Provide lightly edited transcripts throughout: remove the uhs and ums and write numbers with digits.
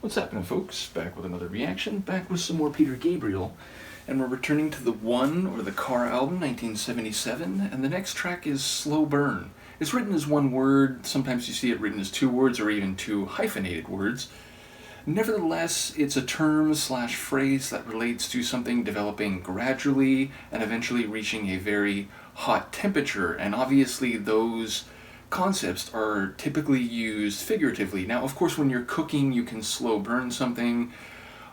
What's happening, folks? Back with another reaction, back with some more Peter Gabriel, and we're returning to the One, or the Car album, 1977, and the next track is Slowburn. It's written as one word, sometimes you see it written as two words or even two hyphenated words. Nevertheless, it's a term/phrase that relates to something developing gradually and eventually reaching a very hot temperature, and obviously those concepts are typically used figuratively. Now, of course, when you're cooking, you can slow burn something,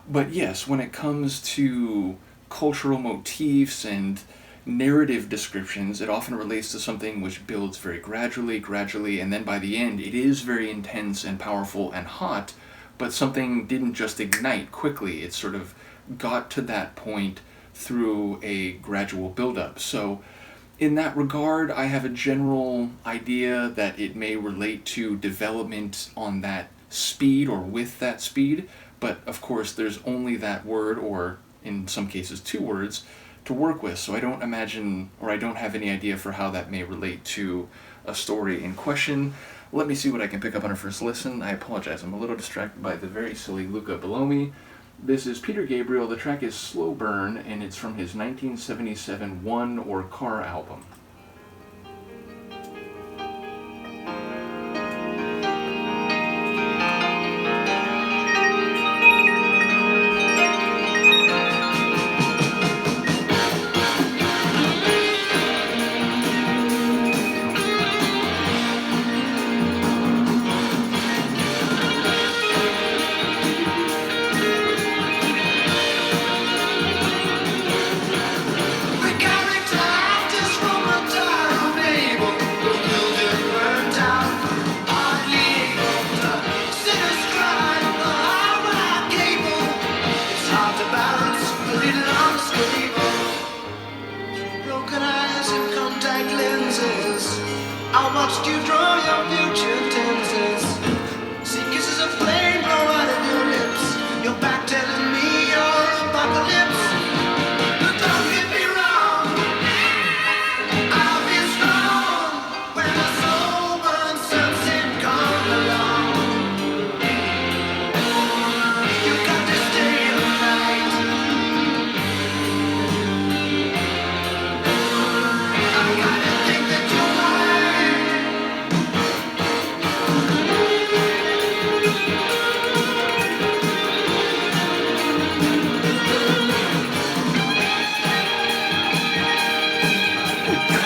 but yes, when it comes to cultural motifs and narrative descriptions, it often relates to something which builds very gradually, and then by the end, it is very intense and powerful and hot, but something didn't just ignite quickly. It sort of got to that point through a gradual buildup. So in that regard, I have a general idea that it may relate to development on that speed or with that speed, but of course there's only that word, or in some cases two words, to work with, so I don't imagine, or I don't have any idea for how that may relate to a story in question. Let me see what I can pick up on a first listen. I apologize, I'm a little distracted by the very silly Luca below me. This is Peter Gabriel, the track is Slowburn, and it's from his 1977 One, or Car album. How much do you draw your future tenses? See kisses of flame blow out of your lips. Your back telling me you're apocalypse. But don't get me wrong, I'll be strong when the soul burns sunset come along. You got to stay the night. I gotta think that you're right.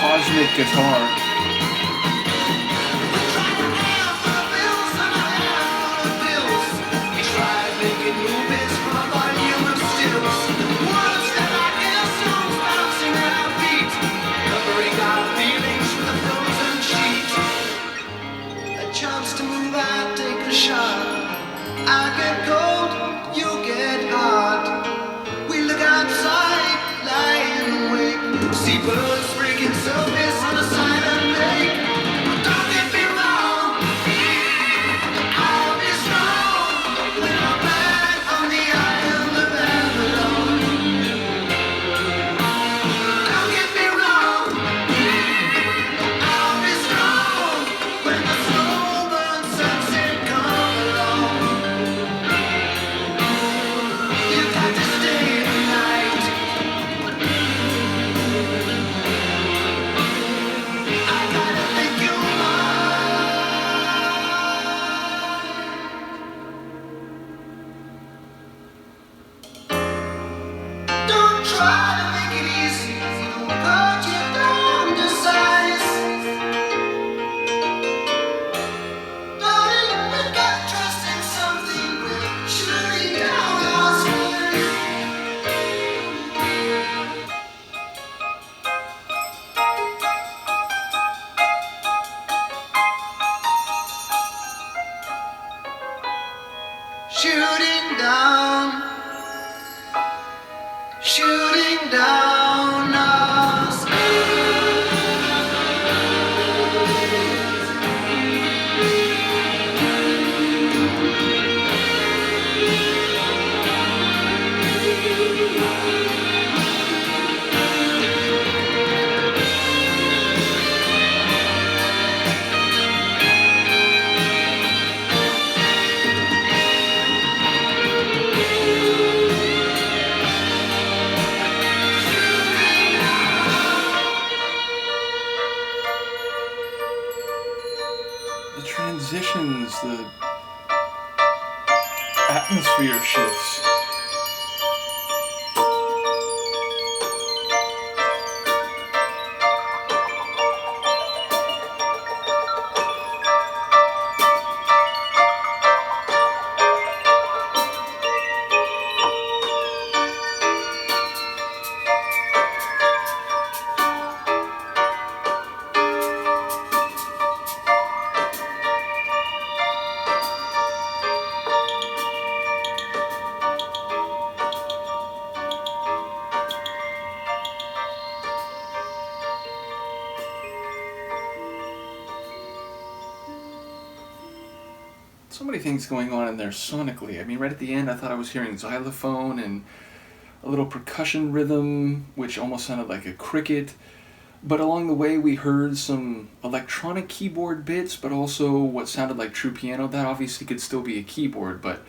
Cosmic guitar. Chance to move out, take a shot. I get cold, you get hot. We look outside, lying awake. See birds breaking surface on a silent lake. Don't get me wrong, I'll be strong when I'm back on the island of Babylon. Don't get me wrong, I'll be strong when the slow burn sunset come along. You got to stay the night. I gotta think you're mine. Don't try to make it easy. It'll cut you down to size. Darling, we got trust in something. We're shooting down our spine. Shooting down our spine. Atmosphere shifts. So many things going on in there sonically. I mean, right at the end, I thought I was hearing xylophone and a little percussion rhythm, which almost sounded like a cricket. But along the way, we heard some electronic keyboard bits, but also what sounded like true piano. That obviously could still be a keyboard, but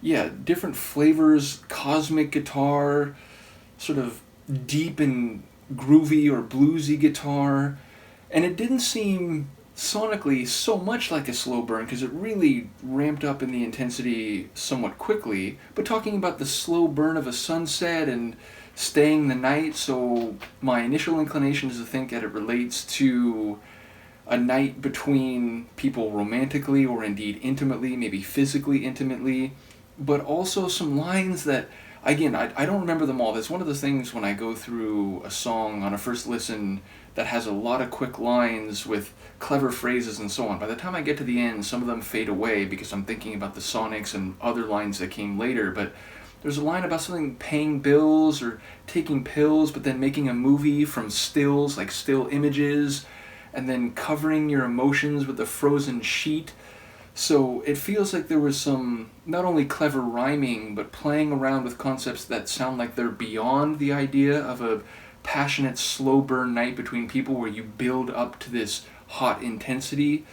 yeah, different flavors, cosmic guitar, sort of deep and groovy or bluesy guitar. And it didn't seem sonically so much like a slow burn because it really ramped up in the intensity somewhat quickly. But talking about the slow burn of a sunset and staying the night, so my initial inclination is to think that it relates to a night between people romantically or indeed intimately, maybe physically intimately, but also some lines that, again, I don't remember them all. That's one of the things when I go through a song on a first listen that has a lot of quick lines with clever phrases and so on. By the time I get to the end, some of them fade away because I'm thinking about the sonics and other lines that came later, but there's a line about something paying bills or taking pills, but then making a movie from stills, like still images, and then covering your emotions with a frozen sheet. So it feels like there was some not only clever rhyming, but playing around with concepts that sound like they're beyond the idea of a passionate slow burn night between people where you build up to this hot intensity.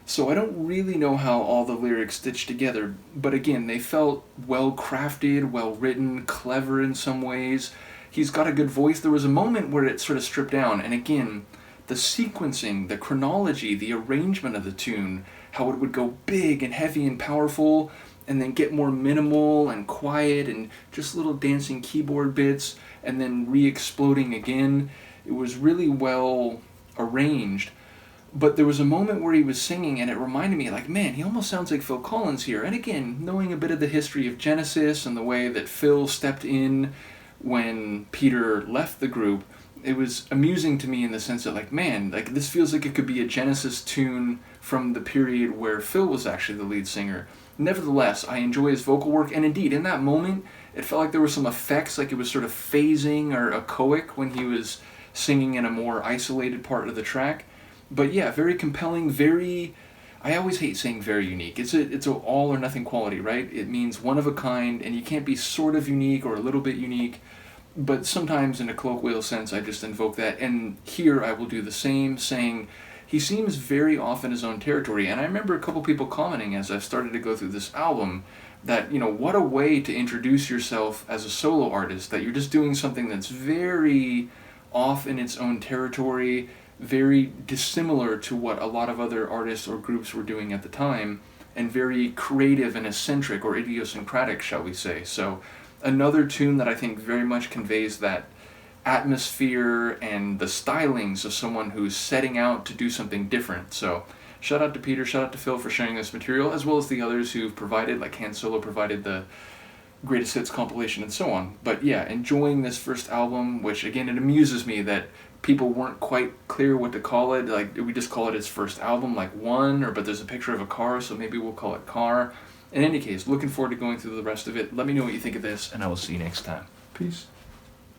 So I don't really know how all the lyrics stitched together, but again, they felt well crafted, well written, clever in some ways. He's got a good voice. There was a moment where it sort of stripped down, and again, the sequencing, the chronology, the arrangement of the tune, how it would go big and heavy and powerful, and then get more minimal and quiet and just little dancing keyboard bits, and then re-exploding again. It was really well arranged. But there was a moment where he was singing and it reminded me, like, man, he almost sounds like Phil Collins here. And again, knowing a bit of the history of Genesis and the way that Phil stepped in when Peter left the group, it was amusing to me in the sense that, like, man, like, this feels like it could be a Genesis tune from the period where Phil was actually the lead singer. Nevertheless, I enjoy his vocal work, and indeed, in that moment, it felt like there were some effects, like it was sort of phasing or echoic when he was singing in a more isolated part of the track. But yeah, very compelling, very, I always hate saying very unique. It's a all or nothing quality, right? It means one of a kind, and you can't be sort of unique or a little bit unique, but sometimes in a colloquial sense I just invoke that, and here I will do the same, saying he seems very off in his own territory. And I remember a couple people commenting as I've started to go through this album that, you know, what a way to introduce yourself as a solo artist, that you're just doing something that's very off in its own territory, very dissimilar to what a lot of other artists or groups were doing at the time, and very creative and eccentric or idiosyncratic, shall we say. So another tune that I think very much conveys that atmosphere and the stylings of someone who's setting out to do something different. So shout out to Peter, shout out to Phil for sharing this material, as well as the others who've provided, like Han Solo provided the greatest hits compilation and so on. But yeah, enjoying this first album, which again, it amuses me that people weren't quite clear what to call it. Like, we just call it his first album, like One, or but there's a picture of a car, so maybe we'll call it Car. In any case, looking forward to going through the rest of it. Let me know what you think of this, and I will see you next time. Peace.